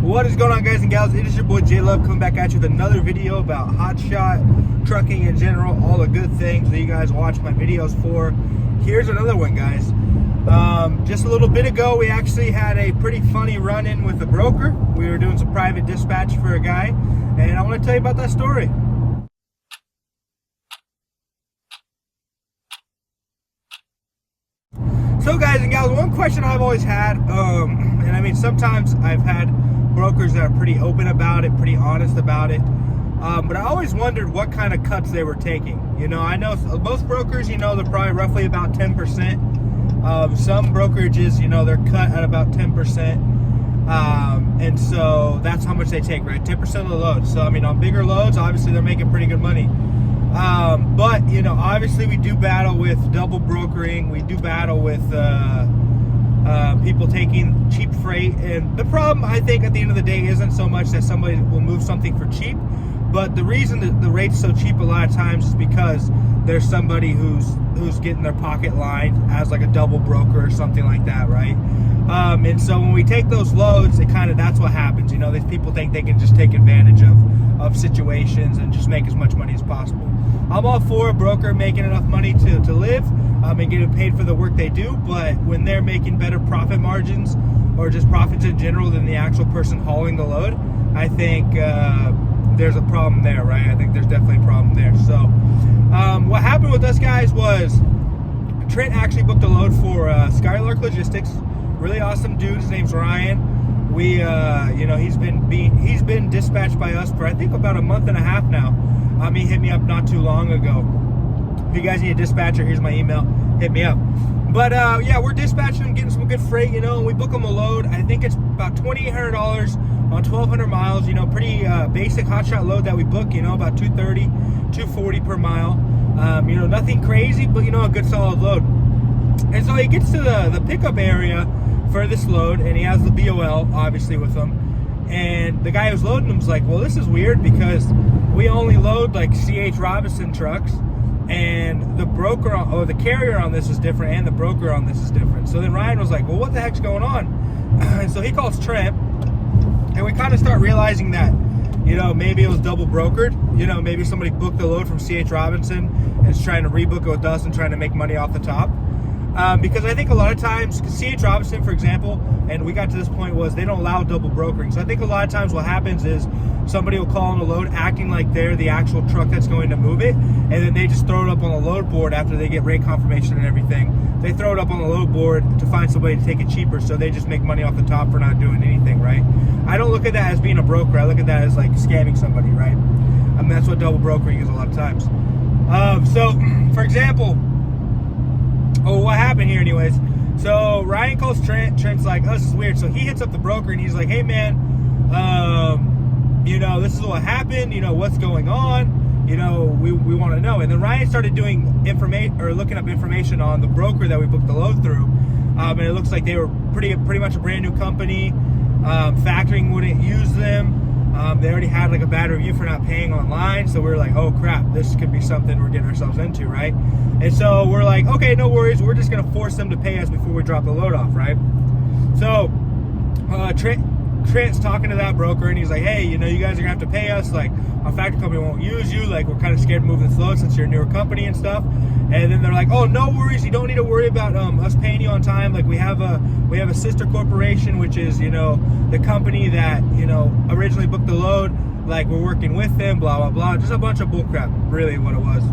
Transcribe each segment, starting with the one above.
What is going on, guys and gals? It is your boy J Love coming back at you with another video about Hotshot, trucking in general, all the good things that you guys watch my videos for. Here's another one, guys. Just a little bit ago, we actually had a pretty funny run-in with a broker. We were doing some private dispatch for a guy, and I want to tell you about that story. So, guys and gals, one question I've always had, and I mean, sometimes I've had brokers that are pretty open about it, pretty honest about it, but I always wondered what kind of cuts they were taking. You know, I know most brokers, you know, they're probably roughly about 10%. Some brokerages, you know, they're cut at about 10%, and so that's how much they take, right? 10% of the load. So, I mean, on bigger loads, obviously they're making pretty good money. But, you know, obviously we do battle with double brokering. We do battle with people taking cheap freight. And the problem, I think, at the end of the day isn't so much that somebody will move something for cheap, but the reason that the rate's so cheap a lot of times is because there's somebody who's getting their pocket lined as like a double broker or something like that, right? And so when we take those loads, that's what happens. You know, these people think they can just take advantage of situations and just make as much money as possible. I'm all for a broker making enough money to live and getting paid for the work they do, but when they're making better profit margins or just profits in general than the actual person hauling the load, I think there's a problem there, right? I think there's definitely a problem there. So what happened with us guys was Trent actually booked a load for Skylark Logistics. Really awesome dude. His name's Ryan. We, you know, he's been dispatched by us for I think about a month and a half now. He hit me up not too long ago. If you guys need a dispatcher, here's my email. Hit me up. But yeah, we're dispatching and getting some good freight. You know, and we book them a load. I think it's about $2,800 on 1,200 miles. You know, pretty basic Hotshot load that we book. You know, about 230, 240 per mile. You know, nothing crazy, but you know, a good solid load. And so he gets to the pickup area for this load, and he has the BOL obviously with him. And the guy who's loading him's like, well, this is weird because we only load like C.H. Robinson trucks, and the broker or the carrier on this is different, and the broker on this is different. So then Ryan was like, well, what the heck's going on? And so he calls Trent, and we kind of start realizing that, you know, maybe it was double brokered. You know, maybe somebody booked the load from C.H. Robinson and is trying to rebook it with us and trying to make money off the top. Because I think a lot of times, C.H. Robinson, for example, and we got to this point, was they don't allow double brokering. So I think a lot of times what happens is somebody will call on a load acting like they're the actual truck that's going to move it, and then they just throw it up on the load board after they get rate confirmation and everything. They throw it up on the load board to find somebody to take it cheaper, so they just make money off the top for not doing anything, right? I don't look at that as being a broker. I look at that as like scamming somebody, right? I mean, that's what double brokering is a lot of times. So, for example, what happened here anyways, so Ryan calls Trent. Trent's like, oh, this is weird. So he hits up the broker and he's like, hey man, you know, this is what happened, you know, what's going on, you know, we want to know. And then Ryan started doing looking up information on the broker that we booked the load through, and it looks like they were pretty much a brand new company. Factoring wouldn't use them. They already had like a bad review for not paying online, so we were like, oh crap, this could be something we're getting ourselves into, right? And so we're like, okay, no worries, we're just gonna force them to pay us before we drop the load off, right? So Trent's talking to that broker and he's like, hey, you know, you guys are gonna have to pay us, like our factory company won't use you, like we're kind of scared to move this load since you're a newer company and stuff. And then they're like, oh, no worries, you don't need to worry about us paying you on time. Like we have a sister corporation, which is, you know, the company that, you know, originally booked the load, like we're working with them, blah blah blah. Just a bunch of bullcrap, really what it was.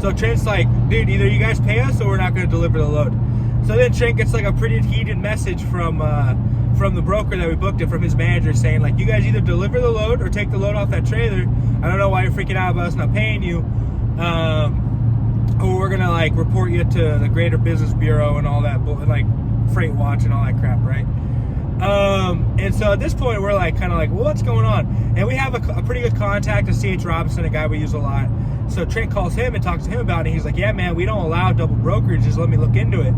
So Trent's like, dude, either you guys pay us or we're not going to deliver the load. So then Trent gets like a pretty heated message from the broker that we booked it, from his manager, saying like, you guys either deliver the load or take the load off that trailer. I don't know why you're freaking out about us not paying you, or we're gonna like report you to the Greater Business Bureau and all that, like Freight Watch and all that crap, right? And so at this point we're like kind of like, well, what's going on? And we have a pretty good contact at C.H. Robinson, a guy we use a lot. So Trent calls him and talks to him about it. He's like, yeah man, we don't allow double brokerages, let me look into it.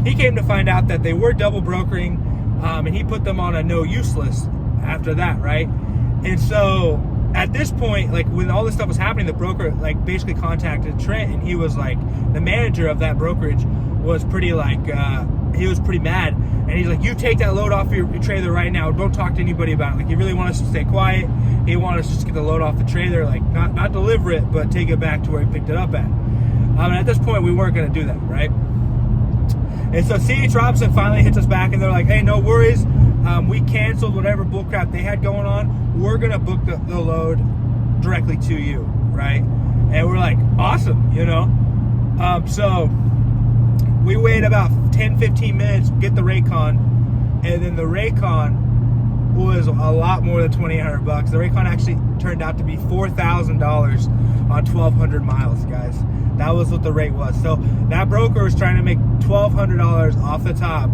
He came to find out that they were double brokering, and he put them on a no use list after that, right? And so at this point, like when all this stuff was happening, the broker like basically contacted Trent, and he was like, the manager of that brokerage was pretty like, he was pretty mad, and he's like, you take that load off your trailer right now, don't talk to anybody about it. Like, he really wanted us to stay quiet. He wanted us to just get the load off the trailer, like not deliver it, but take it back to where he picked it up at. And at this point, we weren't going to do that, right? And so C.H. Robinson finally hits us back, and they're like, hey, no worries, we canceled whatever bullcrap they had going on. We're going to book the load directly to you, right? And we're like, awesome, you know? So we wait about 10-15 minutes, get the Raycon, and then the Raycon was a lot more than $2,800. The Raycon actually turned out to be $4,000 on 1,200 miles, guys. That was what the rate was. So that broker was trying to make $1,200 off the top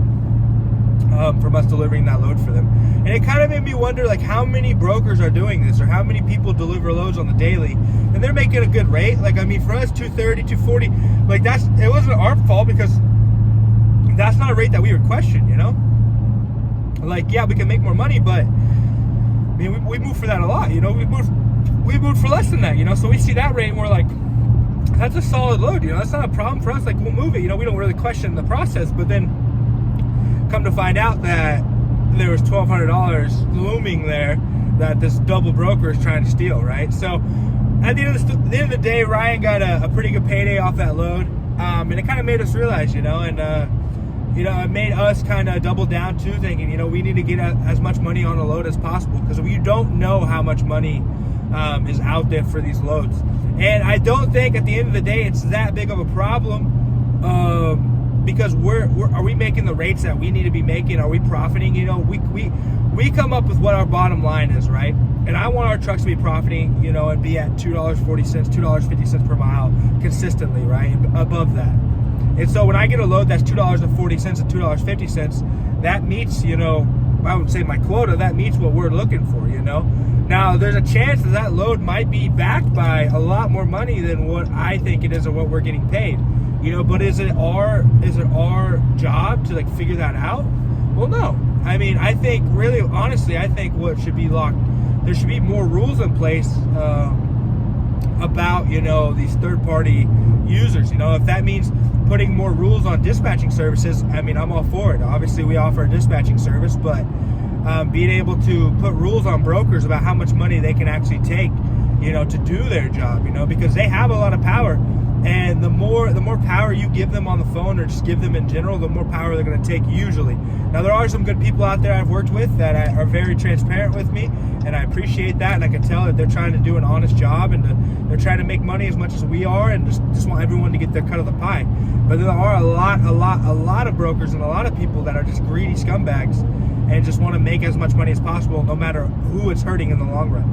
from us delivering that load for them. And it kind of made me wonder, like, how many brokers are doing this, or how many people deliver loads on the daily, and they're making a good rate. Like, I mean, for us, 230, 240, like, it wasn't our fault, because that's not a rate that we would question, you know? Like, yeah, we can make more money, but I mean, we move for that a lot, you know? We moved for less than that, you know? So we see that rate and we're like, that's a solid load, you know? That's not a problem for us. Like, we'll move it, you know? We don't really question the process. But then come to find out that there was $1,200 looming there that this double broker is trying to steal, right? So at the end of the day, Ryan got a pretty good payday off that load, and it kind of made us realize, you know, and you know, it made us kind of double down too, thinking, you know, we need to get as much money on a load as possible, because we don't know how much money is out there for these loads. And I don't think at the end of the day it's that big of a problem, because are we making the rates that we need to be making? Are we profiting? You know, we come up with what our bottom line is, right? And I want our trucks to be profiting, you know, and be at $2.40, $2.50 per mile consistently, right? And above that. And so when I get a load that's $2.40 and $2.50, that meets, you know, I would say my quota, that meets what we're looking for, you know? Now, there's a chance that load might be backed by a lot more money than what I think it is or what we're getting paid, you know? But is it our job to, like, figure that out? Well, no. I mean, I think, really, honestly, I think what should be there should be more rules in place about, you know, these third-party users. You know, if that means putting more rules on dispatching services, I mean, I'm all for it. Obviously, we offer a dispatching service, but being able to put rules on brokers about how much money they can actually take, you know, to do their job, you know, because they have a lot of power. And the more power you give them on the phone, or just give them in general, the more power they're going to take usually. Now, there are some good people out there I've worked with that are very transparent with me, and I appreciate that, and I can tell that they're trying to do an honest job, and they're trying to make money as much as we are, and just want everyone to get their cut of the pie. But there are a lot of brokers and a lot of people that are just greedy scumbags and just want to make as much money as possible, no matter who it's hurting in the long run.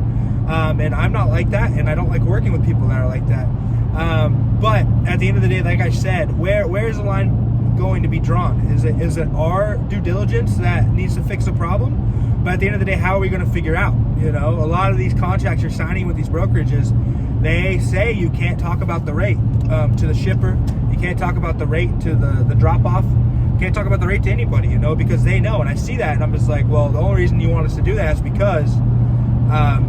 And I'm not like that, and I don't like working with people that are like that. But at the end of the day, like I said, where is the line going to be drawn? Is it our due diligence that needs to fix the problem? But at the end of the day, how are we going to figure out? You know, a lot of these contracts you're signing with these brokerages, they say you can't talk about the rate to the shipper. You can't talk about the rate to the drop-off. You can't talk about the rate to anybody, you know, because they know. And I see that, and I'm just like, well, the only reason you want us to do that is because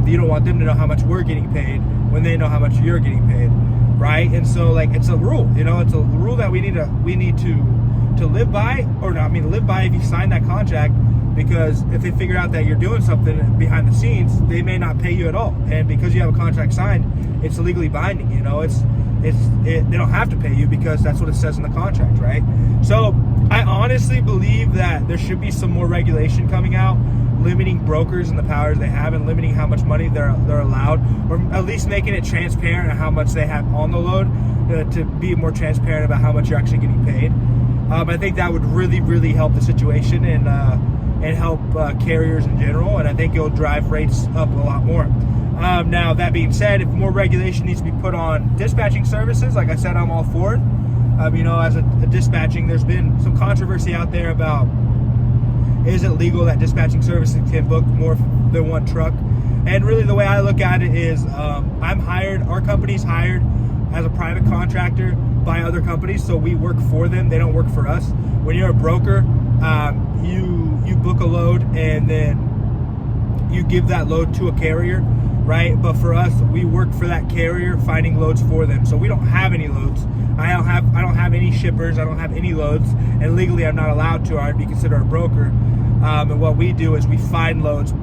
you don't want them to know how much we're getting paid when they know how much you're getting paid, right? And so, like, it's a rule, you know, it's a rule that we need to live by, or not, I mean, live by if you sign that contract, because if they figure out that you're doing something behind the scenes, they may not pay you at all. And because you have a contract signed, it's legally binding, you know, they don't have to pay you because that's what it says in the contract, right? So I honestly believe that there should be some more regulation coming out, limiting brokers and the powers they have, and limiting how much money they're allowed, or at least making it transparent how much they have on the load, to be more transparent about how much you're actually getting paid. I think that would really help the situation and help carriers in general, and I think it'll drive rates up a lot more. Now, that being said, if more regulation needs to be put on dispatching services, like I said, I'm all for it. You know, as a dispatching, there's been some controversy out there about, is it legal that dispatching services can book more than one truck? And really, the way I look at it is, I'm hired, our company's hired as a private contractor by other companies, so we work for them, they don't work for us. When you're a broker, you book a load, and then you give that load to a carrier, right? But for us, we work for that carrier, finding loads for them. So we don't have any loads. I don't have any shippers. I don't have any loads, and legally I'm not allowed to, or I'd be considered a broker. And what we do is we find loads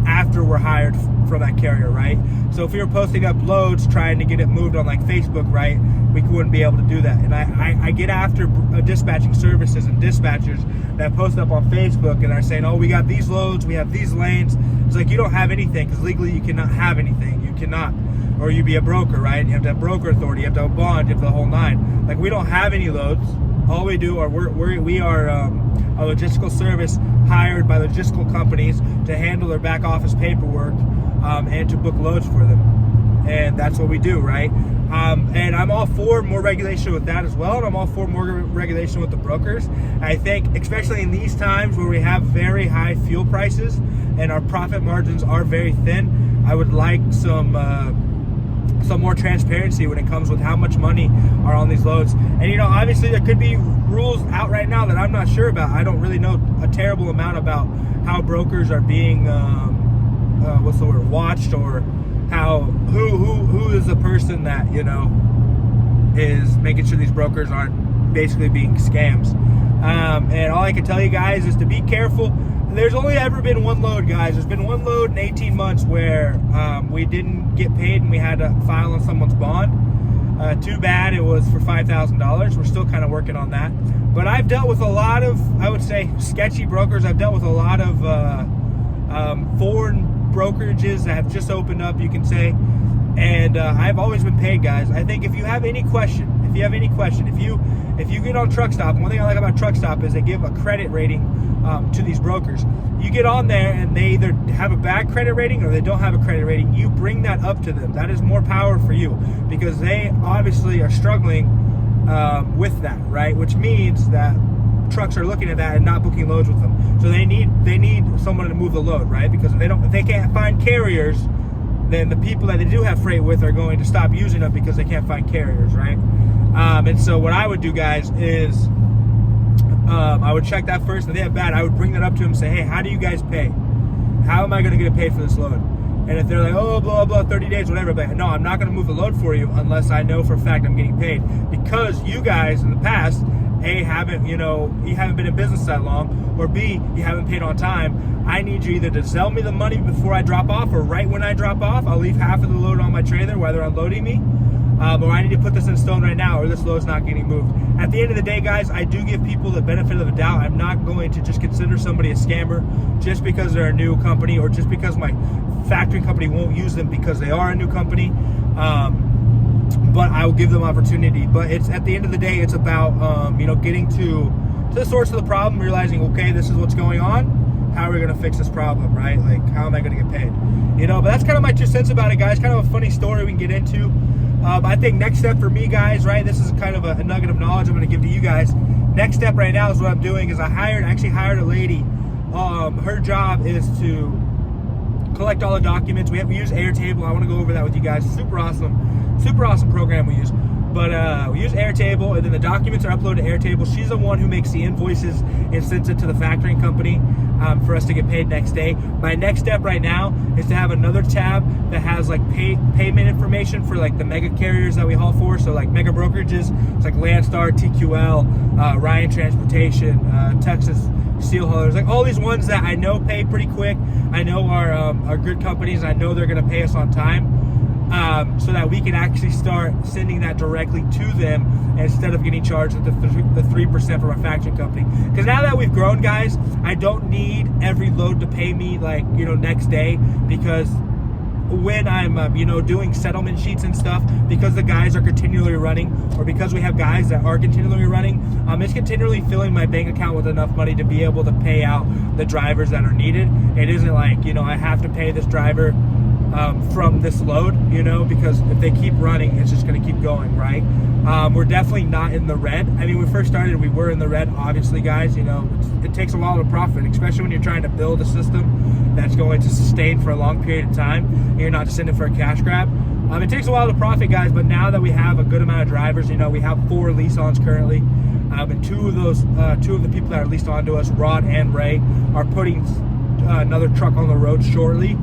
after we're hired from that carrier, right? So if we were posting up loads trying to get it moved on like Facebook, right, we wouldn't be able to do that. And I get after dispatching services and dispatchers that post up on Facebook and are saying, oh, we got these loads, we have these lanes. It's like, you don't have anything, because legally you cannot have anything. You cannot, or you be a broker, right? You have to have broker authority, you have to have a bond, you have the whole nine. Like, we don't have any loads. All we do are we are a logistical service hired by logistical companies to handle their back office paperwork and to book loads for them. And that's what we do, right? And I'm all for more regulation with that as well, and I'm all for more regulation with the brokers. I think, especially in these times where we have very high fuel prices and our profit margins are very thin, I would like some more transparency when it comes with how much money are on these loads. And, you know, obviously there could be rules out right now that I'm not sure about. I don't really know a terrible amount about how brokers are being watched, or how who is the person that, you know, is making sure these brokers aren't basically being scams. And all I can tell you guys is to be careful. There's only ever been one load, guys. There's been one load in 18 months where we didn't get paid and we had to file on someone's bond. Too bad, it was for $5,000. We're still kind of working on that. But I've dealt with a lot of, I would say, sketchy brokers. I've dealt with a lot of foreign brokerages that have just opened up, you can say. And I've always been paid, guys. I think if you have any question, if you get on Truck Stop, one thing I like about Truck Stop is they give a credit rating to these brokers. You get on there and they either have a bad credit rating or they don't have a credit rating. You bring that up to them. That is more power for you, because they obviously are struggling with that, right? Which means that trucks are looking at that and not booking loads with them. So they need someone to move the load, right? Because if they can't find carriers, then the people that they do have freight with are going to stop using them because they can't find carriers, right? And so what I would do, guys, is I would check that first. If they have bad, I would bring that up to them and say, hey, how do you guys pay? How am I going to get paid for this load? And if they're like, oh, blah, blah, 30 days, whatever, but no, I'm not going to move the load for you unless I know for a fact I'm getting paid. Because you guys in the past, A, you haven't been in business that long, or B, you haven't paid on time. I need you either to sell me the money before I drop off, or right when I drop off, I'll leave half of the load on my trailer while they're unloading me. Or I need to put this in stone right now, or this load's not getting moved. At the end of the day, guys, I do give people the benefit of the doubt. I'm not going to just consider somebody a scammer just because they're a new company, or just because my factoring company won't use them because they are a new company. But I will give them opportunity. But it's, at the end of the day, it's about getting to the source of the problem, realizing, okay, this is what's going on. How are we going to fix this problem, right? Like, how am I going to get paid? But that's kind of my 2 cents about it, guys. Kind of a funny story we can get into. I think next step for me, guys, right, this is kind of a nugget of knowledge I'm going to give to you guys. Next step right now is what I'm doing is I actually hired a lady. Her job is to collect all the documents. We use Airtable. I want to go over that with you guys. Super awesome program we use. But we use Airtable, and then the documents are uploaded to Airtable. She's the one who makes the invoices and sends it to the factoring company for us to get paid next day. My next step right now is to have another tab that has like payment information for like the mega carriers that we haul for. So like mega brokerages, it's like Landstar, TQL, Ryan Transportation, Texas Steel Haulers, like all these ones that I know pay pretty quick. I know are good companies. I know they're going to pay us on time. So that we can actually start sending that directly to them instead of getting charged with the 3% from our factoring company. Because now that we've grown, guys, I don't need every load to pay me like next day, because when I'm doing settlement sheets and stuff, because the guys are continually running, or because we have guys that are continually running, it's continually filling my bank account with enough money to be able to pay out the drivers that are needed. It isn't like I have to pay this driver from this load, because if they keep running, it's just going to keep going, right? We're definitely not in the red. I mean, when we first started, we were in the red, obviously, guys. It takes a while to profit, especially when you're trying to build a system that's going to sustain for a long period of time, and you're not just in it for a cash grab. It takes a while to profit, guys, but now that we have a good amount of drivers, we have 4 lease-ons currently, and two of the people that are leased onto us, Rod and Ray, are putting another truck on the road shortly.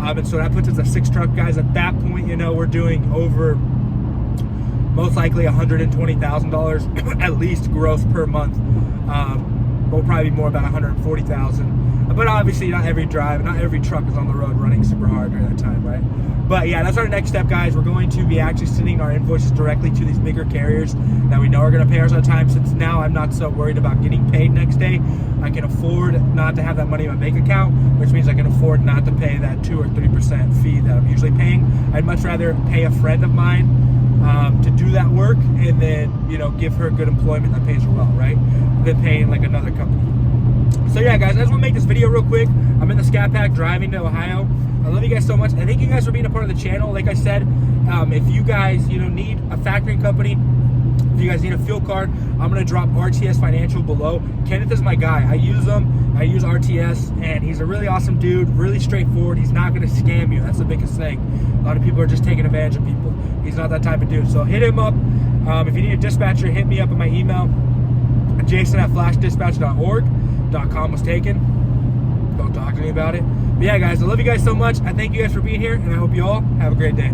And so that puts us at 6 truck guys. At that point, you know, we're doing over most likely $120,000 at least gross per month. We'll probably be more about 140,000. But obviously, not every truck is on the road running super hard during that time, right? But yeah, that's our next step, guys. We're going to be actually sending our invoices directly to these bigger carriers that we know are going to pay us on time. Since now I'm not so worried about getting paid next day, I can afford not to have that money in my bank account, which means I can afford not to pay that 2 or 3% fee that I'm usually paying. I'd much rather pay a friend of mine to do that work, and then, you know, give her good employment that pays her well, right? Than paying like another company. So yeah, guys, I just want to make this video real quick. I'm in the Scat Pack driving to Ohio. I love you guys so much. I thank you guys for being a part of the channel. Like I said, if you guys, you know, need a factoring company, if you guys need a fuel card, I'm going to drop RTS Financial below. Kenneth is my guy. I use them. I use RTS, and he's a really awesome dude, really straightforward. He's not going to scam you. That's the biggest thing. A lot of people are just taking advantage of people. He's not that type of dude. So hit him up. If you need a dispatcher, hit me up at my email, jason@flashdispatch.org.com was taken. Don't talk to me about it. But yeah, guys, I love you guys so much. I thank you guys for being here, and I hope you all have a great day.